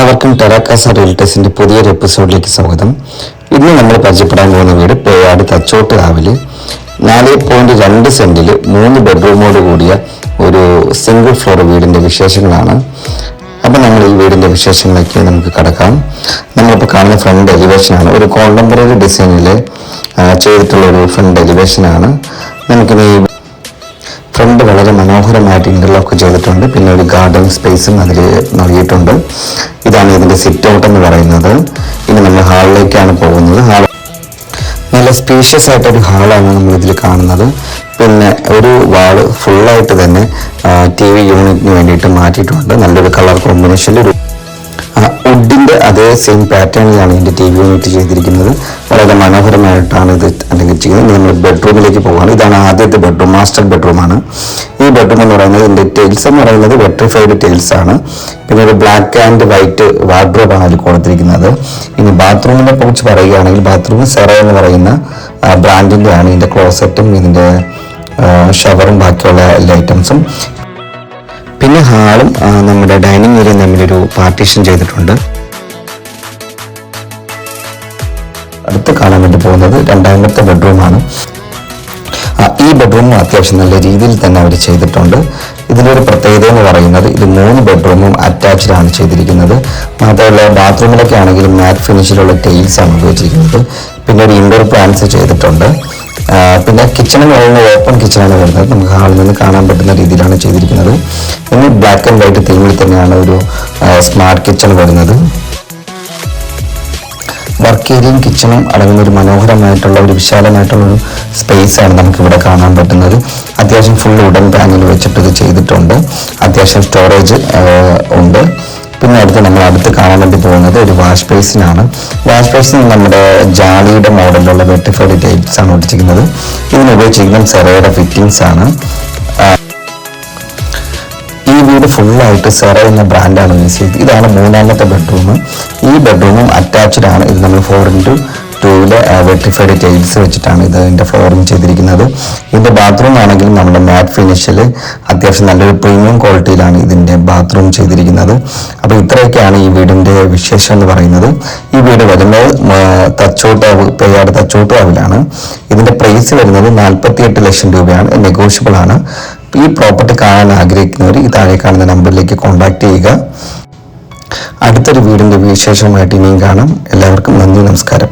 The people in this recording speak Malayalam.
എല്ലാവർക്കും ടെറാക്കാസ റിയൽറ്റേഴ്സിന്റെ പുതിയൊരു എപ്പിസോഡിലേക്ക് സ്വാഗതം. ഇന്ന് നമ്മൾ പരിചയപ്പെടാൻ പോകുന്ന വീട് പേയാട് തച്ചോട്ട് കാവില് 4.2 സെന്റിൽ 3 ബെഡ്റൂമോട് കൂടിയ ഒരു സിംഗിൾ ഫ്ലോർ വീടിന്റെ വിശേഷങ്ങളാണ്. അപ്പം നമ്മൾ ഈ വീടിന്റെ വിശേഷങ്ങളിലേക്ക് നമുക്ക് കടക്കാം. നമ്മളിപ്പോൾ കാണുന്ന ഫ്രണ്ട് എലിവേഷനാണ്. ഒരു കോണ്ടംപററി ഡിസൈനിൽ ചെയ്തിട്ടുള്ള ഒരു ഫ്രണ്ട് എലിവേഷനാണ്. നമുക്കിനി ഫ്രണ്ട് വളരെ മനോഹരമായിട്ട് ഇന്റർലോക്ക് ചെയ്തിട്ടുണ്ട്. പിന്നെ ഒരു ഗാർഡൻ സ്പേസും അതിൽ നൽകിയിട്ടുണ്ട്. ഇതാണ് ഇതിന്റെ സിറ്റ് ഔട്ട് എന്ന് പറയുന്നത്. ഇനി നമ്മൾ ഹാളിലേക്കാണ് പോകുന്നത്. നല്ല സ്പേഷ്യസ് ആയിട്ടൊരു ഹാളാണ് നമ്മൾ ഇതിൽ കാണുന്നത്. പിന്നെ ഒരു വാള് ഫുള്ളായിട്ട് തന്നെ TV യൂണിറ്റിന് വേണ്ടിയിട്ട് മാറ്റിയിട്ടുണ്ട്. നല്ലൊരു കളർ കോമ്പിനേഷനിൽ വുഡിന്റെ അതേ സെയിം പാറ്റേണിലാണ് ഇതിന്റെ TV യൂണിറ്റ് ചെയ്തിരിക്കുന്നത്. വളരെ മനോഹരമായിട്ടാണ് ഇത് അല്ലെങ്കിൽ ചെയ്യുന്നത്. നമ്മൾ ബെഡ്റൂമിലേക്ക് പോവുകയാണ്. ഇതാണ് ആദ്യത്തെ ബെഡ്റൂം, മാസ്റ്റർ ബെഡ്റൂമാണ്. ഈ ബെഡ്റൂം എന്ന് പറയുന്നത് ഇതിന്റെ ടൈൽസ് എന്ന് പറയുന്നത് വെട്രിഫൈഡ് ടൈൽസ് ആണ്. പിന്നെ ഒരു ബ്ലാക്ക് ആൻഡ് വൈറ്റ് വാർഡ്രോബ് ആണ് അതിൽ കൊടുത്തിരിക്കുന്നത്. ഇനി ബാത്റൂമിനെ കുറിച്ച് പറയുകയാണെങ്കിൽ ബാത്റൂം സെറ എന്ന് പറയുന്ന ബ്രാൻഡിന്റെ ആണ്. ഇതിന്റെ ക്ലോസറ്റും ഇതിന്റെ ഷവറും ബാക്കിയുള്ള എല്ലാ ഐറ്റംസും. പിന്നെ ഹാളും നമ്മുടെ ഡൈനിങ് ഏരിയയും തമ്മിലൊരു പാർട്ടീഷൻ ചെയ്തിട്ടുണ്ട്. അടുത്ത് കാണാൻ വേണ്ടി പോകുന്നത് രണ്ടാമത്തെ ബെഡ്റൂമാണ്. ഈ ബെഡ്റൂമും അത്യാവശ്യം നല്ല രീതിയിൽ തന്നെ അവർ ചെയ്തിട്ടുണ്ട്. ഇതിലൊരു പ്രത്യേകത എന്ന് പറയുന്നത് ഇത് 3 ബെഡ്റൂമും അറ്റാച്ച്ഡ് ആണ് ചെയ്തിരിക്കുന്നത്. മാത്രമല്ല ബാത്റൂമിലൊക്കെ ആണെങ്കിലും മാറ്റ് ഫിനിഷിലുള്ള ടൈൽസ് ആണ് ഉപയോഗിച്ചിരിക്കുന്നത്. പിന്നെ ഒരു ഇൻഡോർ പ്ലാന്റ്സ് ചെയ്തിട്ടുണ്ട്. പിന്നെ കിച്ചണിന് വരുന്ന ഓപ്പൺ കിച്ചണാണ് വരുന്നത്. നമുക്ക് ഹാളിൽ നിന്ന് കാണാൻ പറ്റുന്ന രീതിയിലാണ് ചെയ്തിരിക്കുന്നത്. പിന്നെ ബ്ലാക്ക് ആൻഡ് വൈറ്റ് തീമിൽ തന്നെയാണ് ഒരു സ്മാർട്ട് കിച്ചൺ വരുന്നത്. വർക്ക് ഏരിയയും കിച്ചണും അടങ്ങുന്ന ഒരു മനോഹരമായിട്ടുള്ള ഒരു വിശാലമായിട്ടുള്ള ഒരു സ്പേസ് ആണ് നമുക്ക് ഇവിടെ കാണാൻ പറ്റുന്നത്. അത്യാവശ്യം ഫുൾ വുഡൻ പാനൽ വെച്ചിട്ട് ഇത് ചെയ്തിട്ടുണ്ട്. അത്യാവശ്യം സ്റ്റോറേജ് ഉണ്ട്. പിന്നെ അടുത്ത് കാണാൻ വേണ്ടി പോകുന്നത് ഒരു വാഷ് ബേസിനാണ്. വാഷ് ബേസിൻ നമ്മുടെ ജാലിയുടെ മോഡലിലുള്ള വെട്രിഫൈഡ് ടൈൽസ് ആണ് ഒട്ടിച്ചിരിക്കുന്നത്. ഇതിന് ഉപയോഗിച്ചിരിക്കുന്ന സെറയുടെ ഫിറ്റിംഗ്സ് ആണ്. ഈ വീട് ഫുള്ളായിട്ട് സെറ എന്ന ബ്രാൻഡാണ് യൂസ് ചെയ്തത്. ഇതാണ് 3ാമത്തെ ബെഡ്റൂം. ഈ ബെഡ്റൂമും അറ്റാച്ച്ഡ് ആണ്. ഇത് നമ്മൾ 4x2 വെട്രിഫൈഡ് ടൈൽസ് വെച്ചിട്ടാണ് ഇതിന്റെ ഫ്ലോറിംഗ് ചെയ്തിരിക്കുന്നത്. ഇതിന്റെ ബാത്റൂം ആണെങ്കിലും നമ്മുടെ മാറ്റ് ഫിനിഷിൽ അത്യാവശ്യം നല്ലൊരു പ്രീമിയം ക്വാളിറ്റിയിലാണ് ഇതിന്റെ ബാത്റൂം ചെയ്തിരിക്കുന്നത്. അപ്പോൾ ഇത്രയൊക്കെയാണ് ഈ വീടിന്റെ വിശേഷം എന്ന് പറയുന്നത്. ഈ വീട് വരുന്നത് പേയാട് തച്ചോട്ടുകാവിലാണ്. ഇതിന്റെ പ്രൈസ് വരുന്നത് 48 ലക്ഷം രൂപയാണ്. നെഗോഷ്യബിൾ ആണ്. ഈ പ്രോപ്പർട്ടി കാണാൻ ആഗ്രഹിക്കുന്നവർ ഈ താഴെ കാണുന്ന നമ്പറിലേക്ക് കോൺടാക്ട് ചെയ്യുക. അടുത്തൊരു വീടിന്റെ വിശേഷമായിട്ട് ഇനിയും കാണാം. എല്ലാവർക്കും നന്ദി, നമസ്കാരം.